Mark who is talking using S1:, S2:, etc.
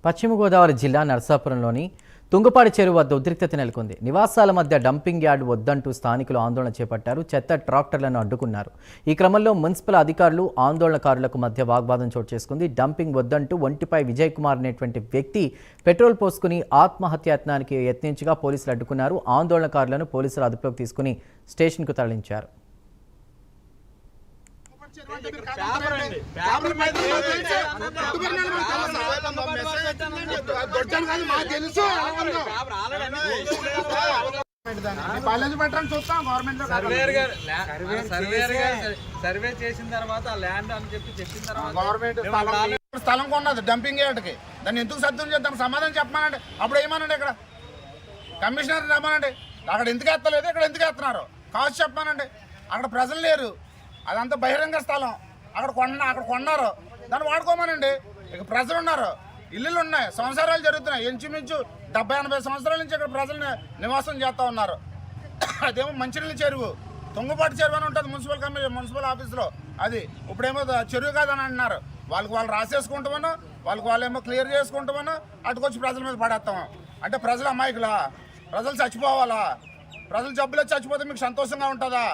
S1: పశ్చిమ గోదావరి జిల్లా నరసాపురంలోని తుంగపాడి చెరువు వద్ద ఉద్రిక్తత నెలకొంది. నివాసాల మధ్య డంపింగ్ యార్డ్ వద్దంటూ స్థానికులు ఆందోళన చేపట్టారు. చెత్త ట్రాక్టర్లను అడ్డుకున్నారు. ఈ క్రమంలో మున్సిపల్ అధికారులు ఆందోళనకారులకు మధ్య వాగ్వాదం చోటు చేసుకుంది. డంపింగ్ వద్దంటూ ఒంటిపై విజయ్ కుమార్ అనేటువంటి వ్యక్తి పెట్రోల్ పోసుకుని ఆత్మహత్యాయత్నానికి యత్నించగా పోలీసులు అడ్డుకున్నారు. ఆందోళనకారులను పోలీసులు అదుపులోకి తీసుకుని స్టేషన్కు తరలించారు.
S2: సర్వే చేసిన తర్వాత ల్యాండ్ అని చెప్పిన తర్వాత
S3: గవర్నమెంట్ స్థలం కొన్నది డంపింగ్ యార్డ్కి. దాన్ని ఎందుకు సర్దుని చేద్దాం సమాధానం చెప్పమానండి. అప్పుడు ఏమనండి, ఇక్కడ కమిషనర్ రమ్మనండి. అక్కడ ఎందుకు ఎత్తలేదు, ఇక్కడ ఎందుకు ఎత్తున్నారు కావచ్చు చెప్పమానండి. అక్కడ ప్రజలు లేరు, అదంతా బహిరంగ స్థలం. అక్కడ కొన్నారు, దాన్ని వాడుకోమానండి. ఇక ప్రజలు ఉన్నారు, ఇల్లులు ఉన్నాయి, సంవత్సరాలు జరుగుతున్నాయి. ఇంచుమించు 70-80 సంవత్సరాల నుంచి ఇక్కడ ప్రజలు నివాసం చేస్తూ ఉన్నారు. అదేమో మంచినీళ్ళ చెరువు, తుంగపాటి చెరువు అని ఉంటుంది మున్సిపల్ ఆఫీస్లో. అది ఇప్పుడేమో చెరువు కాదని అంటున్నారు. వాళ్ళు రాసేసుకుంటామను, వాళ్ళేమో క్లియర్ చేసుకుంటామను, అటుకొచ్చి ప్రజల మీద పడేస్తాము. అంటే ప్రజలు అమాయకులా? ప్రజలు చచ్చిపోవాలా? ప్రజలు జబ్బులో చచ్చిపోతే మీకు సంతోషంగా ఉంటుందా?